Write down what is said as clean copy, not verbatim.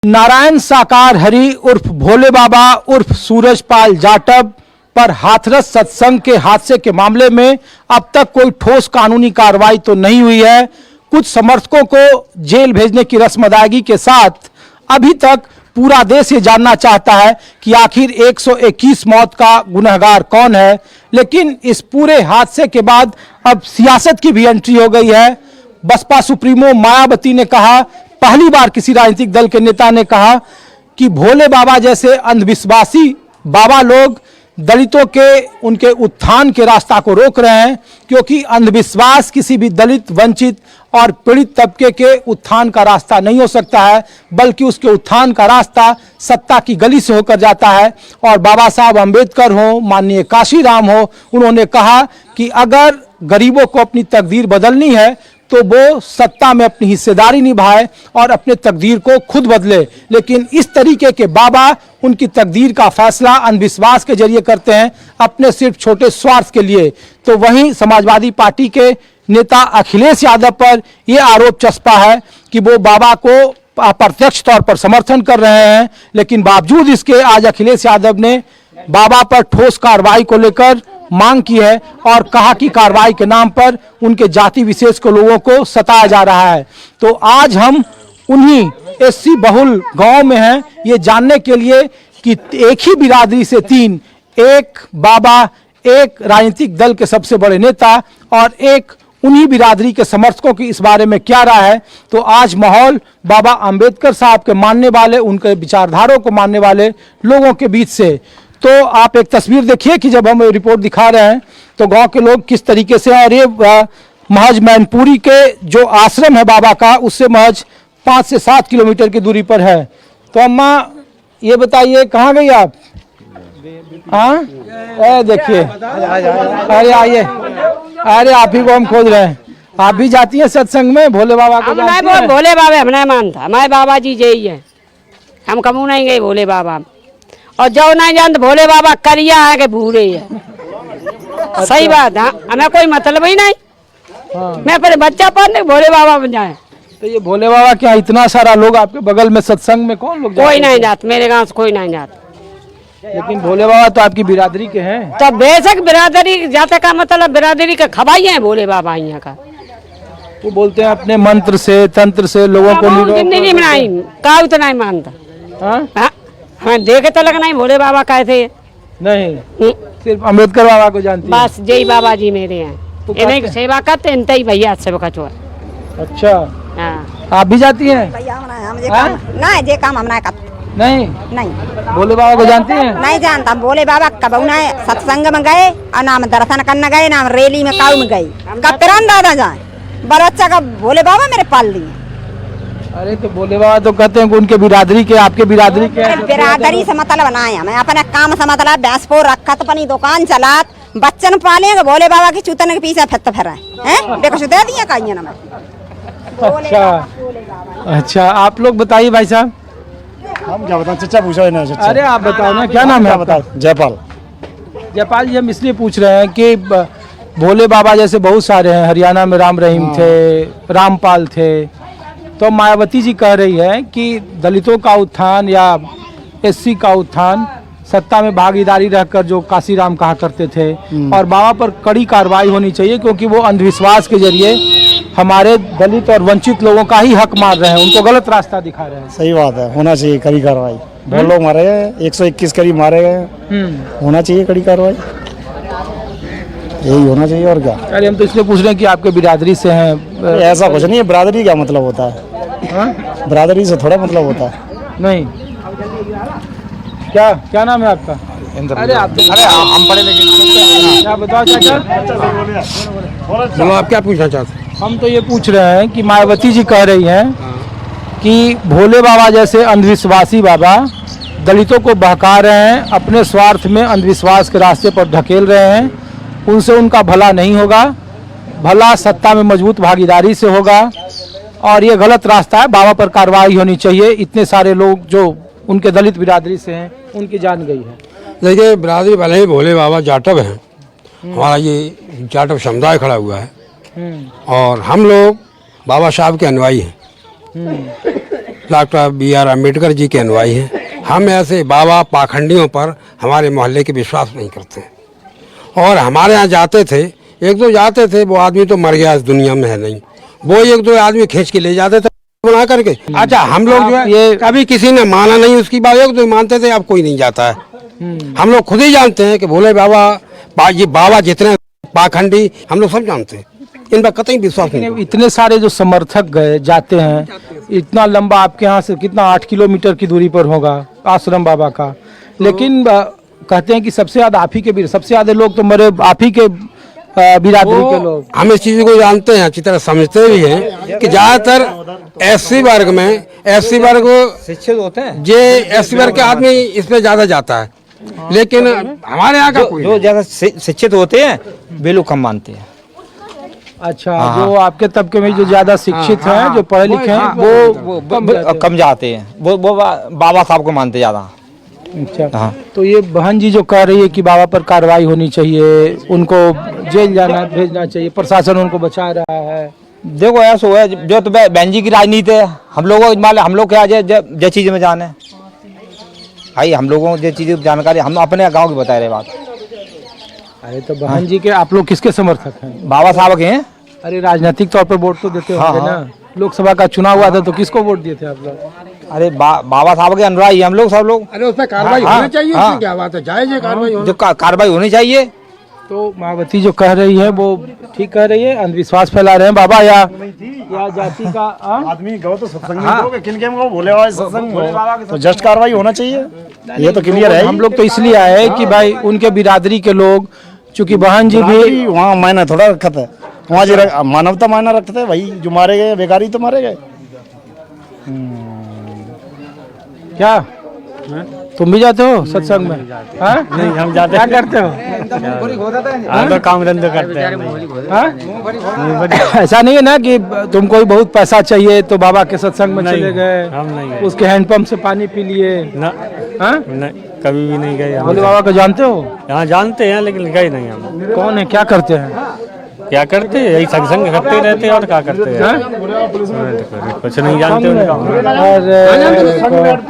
नारायण साकार हरि उर्फ भोले बाबा उर्फ सूरजपाल जाटव पर हाथरस सत्संग के हादसे के मामले में अब तक कोई ठोस कानूनी कार्रवाई तो नहीं हुई है। कुछ समर्थकों को जेल भेजने की रस्म अदायगी के साथ अभी तक पूरा देश ये जानना चाहता है कि आखिर 121 मौत का गुनहगार कौन है। लेकिन इस पूरे हादसे के बाद अब सियासत की भी एंट्री हो गई है। बसपा सुप्रीमो मायावती ने कहा, पहली बार किसी राजनीतिक दल के नेता ने कहा कि भोले बाबा जैसे अंधविश्वासी बाबा लोग दलितों के उनके उत्थान के रास्ता को रोक रहे हैं, क्योंकि अंधविश्वास किसी भी दलित, वंचित और पीड़ित तबके के उत्थान का रास्ता नहीं हो सकता है, बल्कि उसके उत्थान का रास्ता सत्ता की गली से होकर जाता है। और बाबा साहब अंबेडकर हो, माननीय काशीराम हो, उन्होंने कहा कि अगर गरीबों को अपनी तकदीर बदलनी है तो वो सत्ता में अपनी हिस्सेदारी निभाए और अपने तकदीर को खुद बदले। लेकिन इस तरीके के बाबा उनकी तकदीर का फैसला अंधविश्वास के जरिए करते हैं, अपने सिर्फ छोटे स्वार्थ के लिए। तो वहीं समाजवादी पार्टी के नेता अखिलेश यादव पर यह आरोप चस्पा है कि वो बाबा को अप्रत्यक्ष तौर पर समर्थन कर रहे हैं। लेकिन बावजूद इसके आज अखिलेश यादव ने बाबा पर ठोस कार्रवाई को लेकर मांग की है और कहा कि कार्रवाई के नाम पर उनके जाति विशेष के लोगों को सताया जा रहा है। तो आज हम उन्हीं एससी बहुल गांव में हैं, ये जानने के लिए कि एक ही बिरादरी से तीन, एक बाबा, एक राजनीतिक दल के सबसे बड़े नेता और एक उन्हीं बिरादरी के समर्थकों की इस बारे में क्या राय है। तो आज माहौल बाबा अंबेडकर साहब के मानने वाले, उनके विचारधारों को मानने वाले लोगों के बीच से। तो आप एक तस्वीर देखिए कि जब हम रिपोर्ट दिखा रहे हैं तो गांव के लोग किस तरीके से, और ये महज मैनपुरी के जो आश्रम है बाबा का, उससे महज 5 से 7 किलोमीटर की दूरी पर है। तो अम्मा ये बताइए, कहाँ गई आप? हाँ, देखिए, अरे आइए, अरे आप ही को हम खोज रहे हैं। आप भी जाती हैं सत्संग में? भोले बाबा को जानती हैं? भोले बाबा हम नहीं मानता, हमारे बाबा जी यही है, हम कमू नहीं गए भोले बाबा। और जो नहीं जानते भोले बाबा करिया है कि भूरे है। सही बात है, हमें कोई मतलब ही नहीं। मैं पहले बच्चा पढ़ने भोले बाबा बन जाए। तो ये भोले बाबा क्या इतना सारा लोग आपके बगल में सत्संग में कौन लोग? कोई नहीं जाता, मेरे गांव से कोई नहीं जाता। लेकिन भोले बाबा तो आपकी बिरादरी के हैं। तो बेशक बिरादरी जाते का मतलब बिरादरी के खवाई है भोले बाबा यहाँ का। वो बोलते हैं अपने मंत्र से, तंत्र से लोगों को जिंदगी में नहीं का तो नहीं मानता। हाँ देखे तो लगा नहीं भोले बाबा कहे थे नहीं, सिर्फ अंबेडकर बाबा को जानती है। बस जय बाबा जी मेरे हैं, तो इन्हीं की सेवा करते हैं, ही भैया सेवा का। अच्छा, हाँ। आप भी जाती हैं? नहीं जे काम हम नहीं नहीं भोले बाबा को जानती हैं? नहीं जानता। भोले बाबा कब सत्संग में गए और नाम दर्शन करने गए, नाम रैली में काऊ में गए, कब पिरान दादा जाए बच्चा का भोले बाबा मेरे पाल लिए। अरे तो भोले बाबा तो कहते हैं कि उनके बिरादरी के, आपके बिरादरी के? बिरादरी से मतलब बनाए हमें अपने काम से मतलब भैंसपुर रखत अपनी दुकान चलात, बच्चन पालेंगे भोले बाबा की चूतन के पीछे फिर हैं देखो दे दिया कहीं ना। अच्छा, आप लोग बताइए भाई साहब। हम क्या बताएं, चचा पूछा है ना। अरे आप बताओ ना, क्या नाम है आपका? जयपाल। जयपाल जी, हम इसलिए पूछ रहे हैं कि भोले बाबा जैसे बहुत सारे हैं, हरियाणा में राम रहीम थे, रामपाल थे, तो मायावती जी कह रही है कि दलितों का उत्थान या एससी का उत्थान सत्ता में भागीदारी रहकर, जो काशीराम कहा करते थे, और बाबा पर कड़ी कार्रवाई होनी चाहिए, क्योंकि वो अंधविश्वास के जरिए हमारे दलित और वंचित लोगों का ही हक मार रहे हैं, उनको गलत रास्ता दिखा रहे हैं। सही बात है, होना चाहिए कड़ी कार्रवाई। बहुत लोग मारे गए, 121 करीब मारे गए, होना चाहिए कड़ी कार्रवाई, यही होना चाहिए और क्या। अरे हम तो इसलिए पूछ रहे हैं कि आपके बिरादरी से हैं। ऐसा कुछ नहीं है, बिरादरी क्या मतलब होता है? बिरादरी से थोड़ा मतलब होता है। नहीं, क्या नाम है आपका? अरे आप तो, अरे हम पढ़े लिखे। क्या बताओ चाचा, बोलो आप क्या पूछना चाहते हैं? हम तो ये पूछ रहे हैं कि मायावती जी कह रही हैं कि भोले बाबा जैसे अंधविश्वासी बाबा दलितों को बहका रहे हैं, अपने स्वार्थ में अंधविश्वास के रास्ते पर ढकेल रहे हैं, उनसे उनका भला नहीं होगा, भला सत्ता में मजबूत भागीदारी से होगा, और ये गलत रास्ता है, बाबा पर कार्रवाई होनी चाहिए। इतने सारे लोग जो उनके दलित बिरादरी से हैं, उनकी जान गई है। देखिए, बिरादरी भले ही भोले बाबा जाटव हैं, हमारा ये जाटव समुदाय खड़ा हुआ है और हम लोग बाबा साहब के अनुयायी हैं। डॉक्टर BR अम्बेडकर जी के अनुयायी हैं। हम ऐसे बाबा पाखंडियों पर हमारे मोहल्ले के विश्वास नहीं करते और हमारे यहाँ जाते थे, एक दो जाते थे, वो आदमी तो मर गया, इस दुनिया में है नहीं। वो एक दो आदमी खींच के ले जाते थे बना करके। अच्छा, हम लोग जो है ये कभी किसी ने माना नहीं उसकी बात, एक दो मानते थे, अब कोई नहीं जाता है। हम लोग खुद ही जानते हैं कि भोले बाबा ये बाबा जितने पाखंडी हम लोग सब जानते हैं, इन पर कतई विश्वास नहीं। इतने सारे जो समर्थक गए जाते हैं, इतना लंबा आपके यहाँ से कितना 8 किलोमीटर की दूरी पर होगा आश्रम बाबा का, लेकिन कहते हैं कि सबसे ज्यादा आप ही के सबसे ज्यादा लोग तो मरे आप ही के बिरादरी के लोग। हम इस चीज को जानते हैं, अच्छी तरह समझते भी हैं कि ज्यादातर SC वर्ग में SC वर्ग शिक्षित होते हैं, ये SC वर्ग के आदमी इसमें ज्यादा जाता है, लेकिन हमारे यहाँ का कोई जो ज्यादा शिक्षित होते हैं वे लोग कम मानते हैं। अच्छा, जो आपके तबके में जो ज्यादा शिक्षित हैं, जो पढ़े लिखे हैं, वो कम जाते हैं, वो बाबा साहब को मानते ज्यादा। अच्छा, हाँ। तो ये बहन जी जो कह रही है कि बाबा पर कार्रवाई होनी चाहिए, उनको जेल जाना भेजना चाहिए, प्रशासन उनको बचा रहा है। देखो ऐसा है, जो तो बहन जी की राजनीति है, हम लोग क्या जो चीज में जाने भाई, हम लोगों को जो चीज की जानकारी, हम अपने गाँव की बता रहे बात। अरे तो बहन जी के आप लोग किसके समर्थक हैं? बाबा साहब के हैं। अरे राजनीतिक तौर पर वोट तो देते होंगे ना, लोकसभा का चुनाव हुआ था तो किसको वोट दिए थे आप लोग? अरे बाबा साहब के अनुयायी हम लोग सब लोग। अरे उसमें कार्रवाई होनी चाहिए, इसमें क्या बात है, जायज है कार्रवाई, जो कार्रवाई होनी चाहिए। तो मायावती जो कह रही है वो ठीक कह रही है, अंधविश्वास फैला रहे हैं बाबा या जाति का आदमी गौ तो सत्संग में होगे, किन के भोले बाबा सत्संग में तो जस्ट कार्रवाई होना चाहिए, ये तो क्लियर है। हम लोग तो इसलिए आए कि भाई उनके बिरादरी के लोग, चूंकि बहन जी भी वहाँ मायना थोड़ा रखा था, वहाँ जी मानवता मायना रखते थे भाई, जो मारे गए बेकारी तो मारे गए। क्या तुम भी जाते हो सत्संग में? नहीं, हम जाते क्या करते हो? हम तो काम धंधे करते हैं। ऐसा नहीं है ना कि तुमको भी बहुत पैसा चाहिए तो बाबा के सत्संग में चले गए, हम नहीं गए। उसके हैंडपंप से पानी पी लिए? नहीं, कभी भी नहीं गए। भोले बाबा को जानते हो? यहाँ जानते हैं लेकिन गए नहीं हम। कौन है, क्या करते हैं? क्या करते हैं, यही सत्संग करते रहते हैं और क्या करते हैं, कुछ नहीं जानते उनका। और